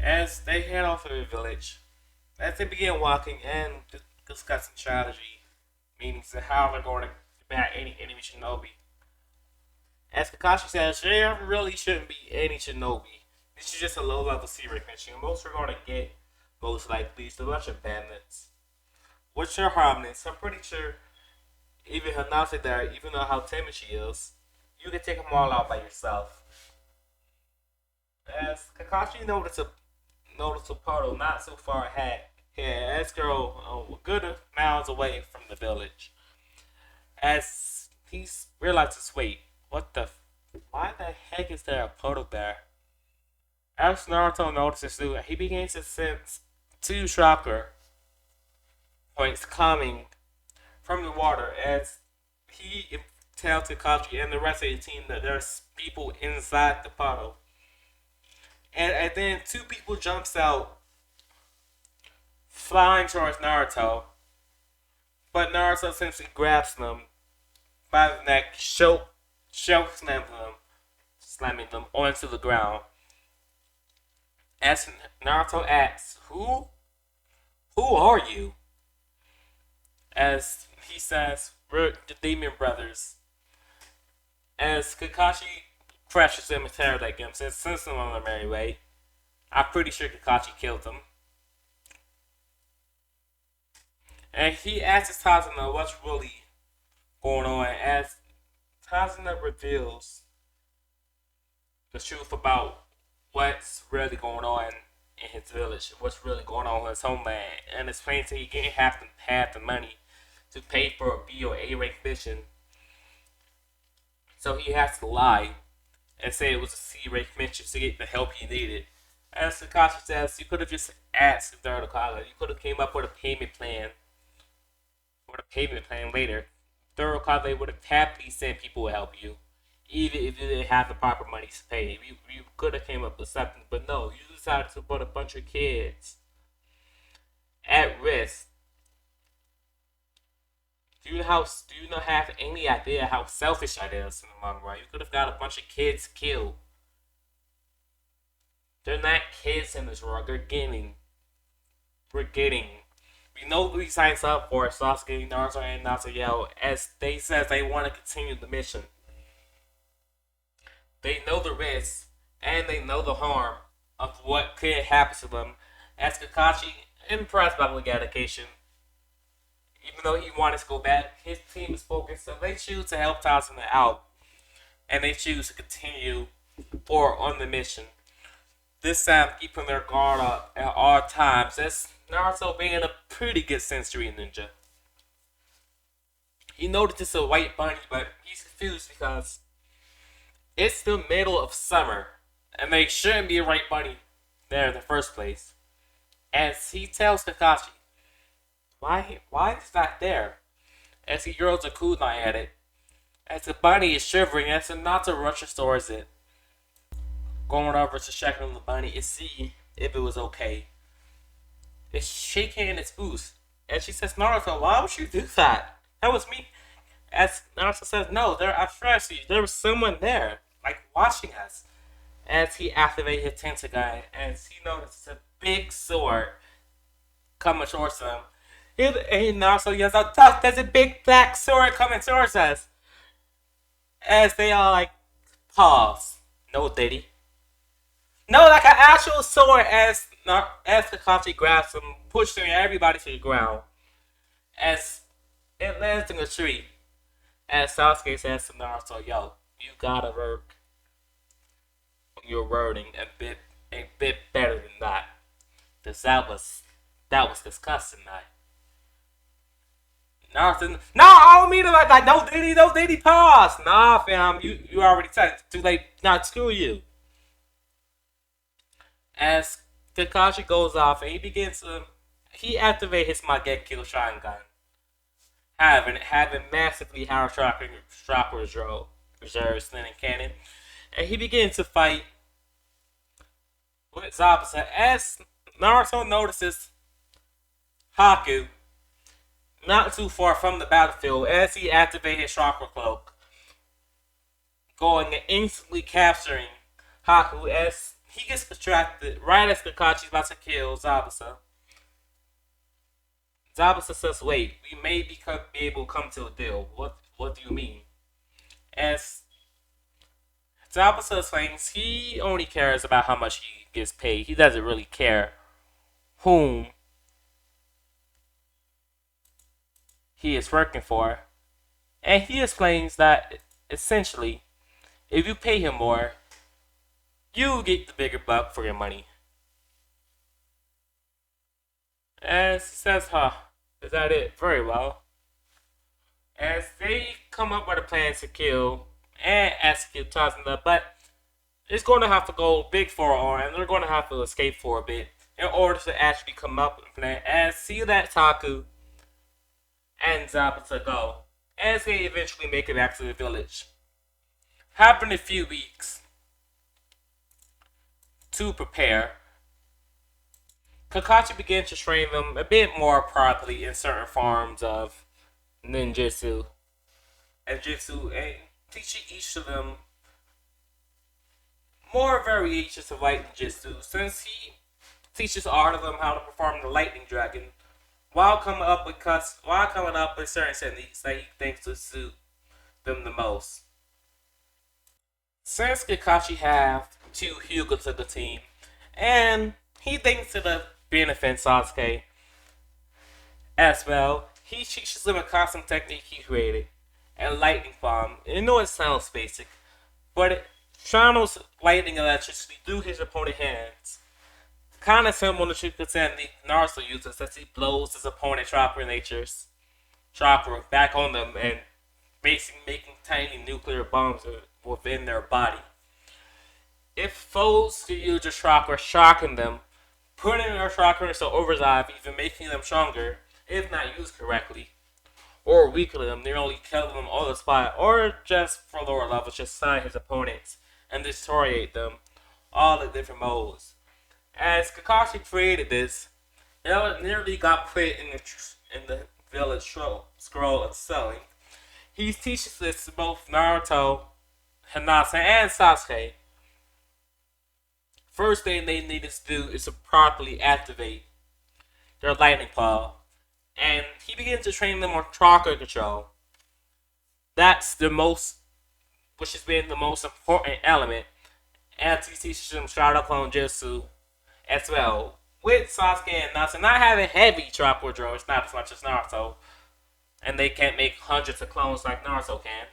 As they head off of the village, as they begin walking and discussing strategy, meanings of how they're going to combat any enemy shinobi. As Kakashi says, there really shouldn't be any shinobi. This is just a low level sea rank mission. Most we're going to get, most likely, is a bunch of bandits. What's your harmless? I'm pretty sure even Hanase there, even though how timid she is, you can take them all out by yourself. As Kakashi noticed a puddle not so far ahead, as girl a good miles away from the village. As he realizes, wait, why the heck is there a puddle there? As Naruto notices too, he begins to sense two chakra points coming from the water as he tells Kakashi and the rest of the team that there's people inside the puddle. And then two people jumps out flying towards Naruto. But Naruto essentially grabs them by the neck, choke slamming them onto the ground. As Naruto asks, Who are you? As he says, we're the Demon Brothers. As Kakashi crashes him and interrogates him, says, sends him on the merry way. I'm pretty sure Kakashi killed him. And he asks Tazuna what's really going on as Tazuna reveals the truth about what's really going on in his village, what's really going on in his homeland, and explains that he didn't have the money to pay for a B or A rank mission, so he has to lie and say it was a C rank mission to get the help he needed. As Kakashi says, you could have just asked if they're the college. You could have came up with a payment plan later. Thorough Kage would have happily sent people to help you, even if you didn't have the proper money to pay. You could have came up with something, but no, you decided to put a bunch of kids at risk. Do you not have any idea how selfish that is in the long run? You could have got a bunch of kids killed. They're not kids in this world. We know who he signs up for, Sasuke, Naruto, and Natsuko, as they says they want to continue the mission. They know the risks, and they know the harm of what could happen to them. As Kakashi, impressed by the dedication, even though he wanted to go back, his team is focused, so they choose to help Tazuna out. And they choose to continue forward on the mission. This time, keeping their guard up at all times. That's Naruto being a pretty good sensory ninja. He noticed it's a white bunny, but he's confused because it's the middle of summer, and there shouldn't be a white bunny there in the first place. As he tells Kakashi, why is that there? As he throws a kunai at it. As the bunny is shivering, as Naruto rushes towards it. Going over to check on the bunny and see if it was okay. It's shaking in its boots. And she says, Naruto, why would you do that? That was me. As Naruto says, no, I trust you. There was someone there, like watching us. As he activates his Tenseigan, as he notices a big sword coming towards him. And Naruto yells out, there's a big black sword coming towards us. As they all like, pause. No, Diddy. No, like an actual sword as Kakashi grabs him, pushing everybody to the ground. As it lands in a tree. As Sasuke says to Naruto, yo, you gotta work on your wording a bit better than that. Cause that was disgusting, man. Naruto, no, I don't mean it like that. No Diddy, pause. Nah, fam, you already said it. Too late. Nah, screw you. As Kakashi goes off and he activates his Magekyo Sharingan, having massively higher chakra reserves than in canon, and he begins to fight with Zabuza. As Naruto notices Haku not too far from the battlefield, as he activates his chakra cloak, going and instantly capturing Haku as he gets distracted right as Kakachi's about to kill Zabuza. Zabuza says, "Wait, we may be able to come to a deal. What do you mean?" As Zabuza explains, he only cares about how much he gets paid. He doesn't really care whom he is working for. And he explains that essentially, if you pay him more, you get the bigger buck for your money. As he says, "Huh, is that it? Very well." As they come up with a plan to kill and execute Tazenda, but it's going to have to go big for her, and they're going to have to escape for a bit in order to actually come up with a plan. And see that Taku and Zabuza go, as they eventually make it back to the village. Happen a few weeks to prepare. Kakashi begins to train them a bit more properly in certain forms of ninjutsu and jutsu, and teaching each of them more variations of light ninjutsu, since he teaches all of them how to perform the lightning dragon while coming up with certain techniques that he thinks will suit them the most. Since Kakashi have two Hyuga to the team, and he thinks it'll benefit Sasuke as well, he teaches them a custom technique he created, and lightning bomb. I know it sounds basic, but it channels lightning electricity through his opponent's hands. Kind of similar to the technique Naruto uses as he blows his opponent's chakra back on them and basically making tiny nuclear bombs within their body. If foes could use their chakra, shocking them, putting their chakra into overdrive, even making them stronger, if not used correctly, or weaken them, nearly killing them on the spot, or just for lower levels, just sign his opponents and destroy them, all in different modes. As Kakashi created this, it nearly got put in the village scroll of selling. He teaches this to both Naruto, Hinata, and Sasuke. First thing they need to do is to properly activate their lightning claw, and he begins to train them on chakra control. That's which has been the most important element, and he teaches them Shadow Clone Jutsu as well. With Sasuke and Naruto not having heavy chakra drones, not as much as Naruto, and they can't make hundreds of clones like Naruto can,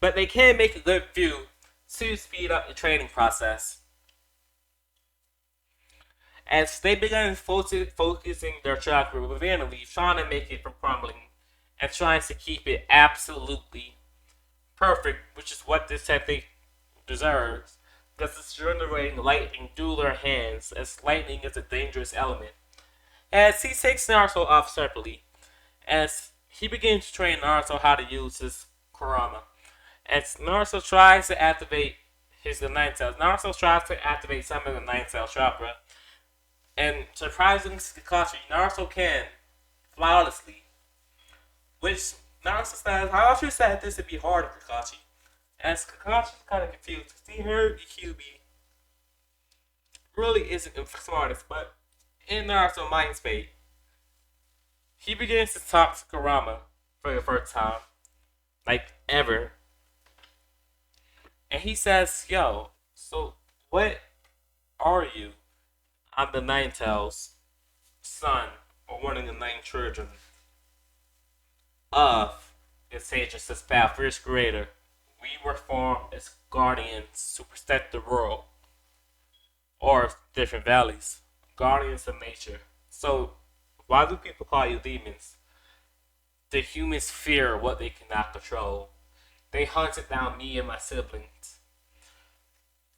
but they can make a good few to speed up the training process. As they began focusing their chakra within the leaf, trying to make it from crumbling, and trying to keep it absolutely perfect, which is what this technique deserves, because it's generating lightning through their hands, as lightning is a dangerous element. As he takes Naruto off separately, as he begins to train Naruto how to use his Kurama. As Naruto tries to activate the Nine Tails, Naruto tries to activate some of the Nine Tails chakra, and surprisingly to Kakashi, Naruto can flawlessly. Which Naruto says, "I also said this would be harder, Kakashi." As Kakashi's kind of confused, because he heard the QB really isn't the smartest, but in Naruto mind state, he begins to talk to Kurama for the first time, like ever. And he says, "Yo, so what are you?" "I'm the Nine Tails son, or one of the nine children of its sage's path, first creator. We were formed as guardians to protect the world, or different valleys, guardians of nature. So, why do people call you demons? The humans fear what they cannot control. They hunted down me and my siblings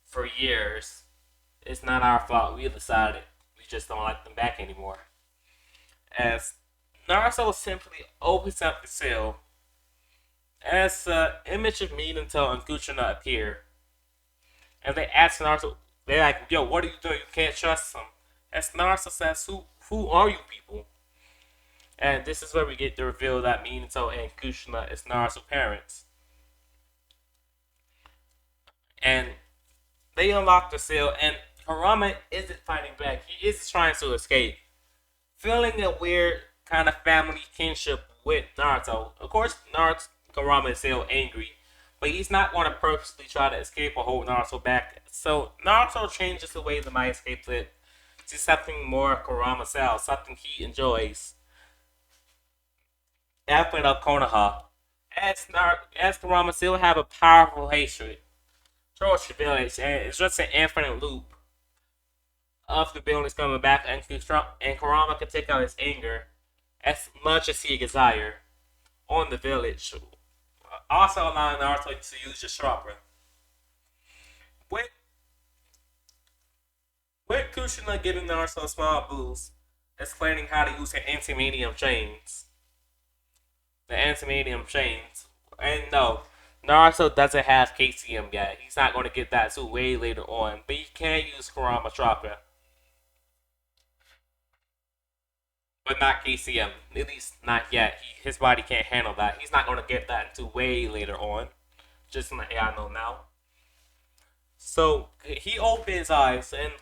for years. It's not our fault. We decided we just don't like them back anymore." As Naruto simply opens up the seal, as the image of Minato and Kuchina appear, and they ask Naruto, they're like, "Yo, what are you doing? You can't trust them." As Naruto says, who are you people?" And this is where we get the reveal that Minato and Kuchina is Naruto's parents. And they unlock the seal, and Kurama isn't fighting back. He is trying to escape, feeling a weird kind of family kinship with Naruto. Of course, Naruto Kurama is still angry, but he's not going to purposely try to escape or hold Naruto back. So Naruto changes the way the might escapes it to something more Kurama style, something he enjoys. After of Konoha, as Kurama still have a powerful hatred towards the village, and it's just an infinite loop of the buildings coming back, and Kurama can take out his anger as much as he desire on the village, also allowing Naruto to use his chakra. With, with Kushina giving Naruto a small boost, explaining how to use her anti-medium chains. The anti-medium chains. And no, Naruto doesn't have KCM yet. He's not going to get that until way later on, but he can use Kurama chakra. But not KCM. At least not yet. His body can't handle that. He's not going to get that until way later on. Just like I know now. So he opens his eyes, and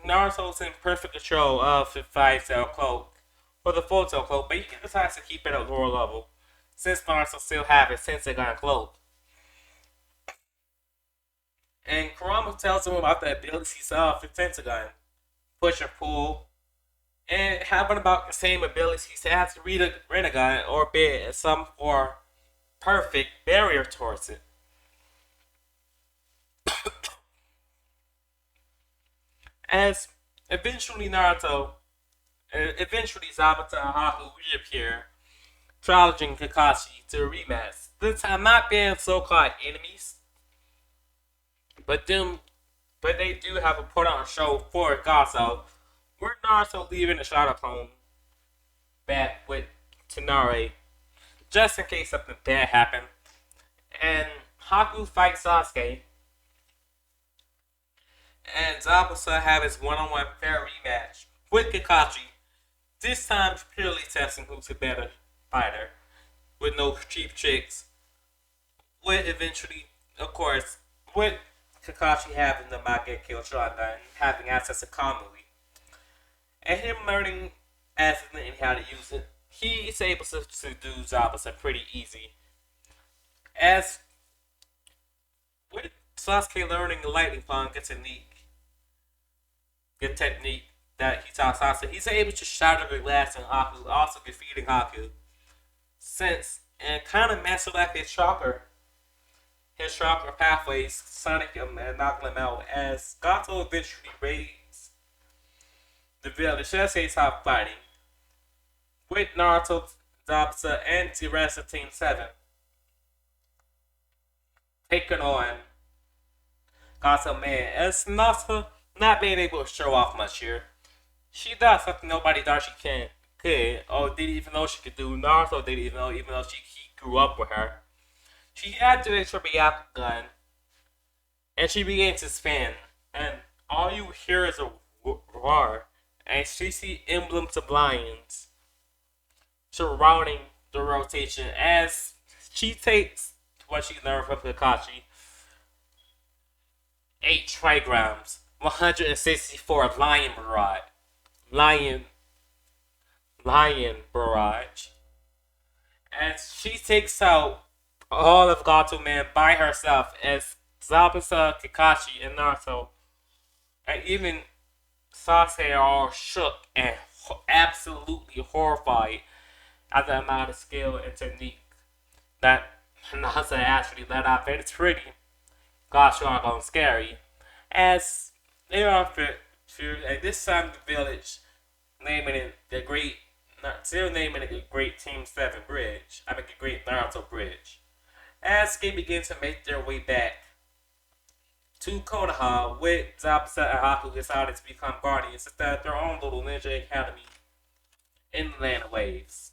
Naruto's in perfect control of the 5-cell cloak. For the 4-cell cloak, but he decides to keep it at lower level. Since Naruto still have his Tenseigan cloak. And Kurama tells him about the abilities of the Tenseigan. Push and pull, and having about the same abilities he has to read a Rinnegan or bid some for perfect barrier towards it. As eventually Zabuza and Haku reappear, challenging Kakashi to a rematch. This time not being so-called enemies, but they do have a put-on show for Gaso. We're Naruto leaving the Shadow Clone back with Tsunade, just in case something bad happened. And Haku fights Sasuke. And Zabuza have his one-on-one fair rematch with Kakashi. This time purely testing who's a better fighter. With no cheap tricks. With eventually, of course, with Kakashi having the Mangekyo Sharingan, having access to Kamui, and him learning accidentally how to use it, he is able to do Zabuza pretty easy. As with Sasuke learning the Lightning Pong, good technique that he taught Sasuke, he's able to shatter the glass in Haku, also defeating Haku. Since, and kind of messed up his chakra pathways, Sonic him and knocking him out, as Gato eventually raids the village. Just say top fighting with Naruto, Zabuza, and the rest of Team 7 taking on Gato Man. As Naruto not being able to show off much here, she does something nobody thought she could, or didn't even know she could do. Naruto didn't even though he grew up with her. She activates her Byakugan, and she begins to spin, and all you hear is a roar, and she sees emblems of lions surrounding the rotation as she takes what she learned from Kakashi, 8 trigrams, 164 lion barrage, as she takes out all of Gato Man by herself, as Zabuza, Kakashi, and Naruto, and even Sasuke are all shook and absolutely horrified at the amount of skill and technique that Naruto actually let out. And it's pretty gosh darn scary, as they are fit to, and this time the village naming it the Great, still naming it the Great Team 7 Bridge. I mean the Great Naruto Bridge. As they begin to make their way back to Konoha, with Zabuza and Haku decided to become guardians instead of their own little ninja academy in the Land of Waves.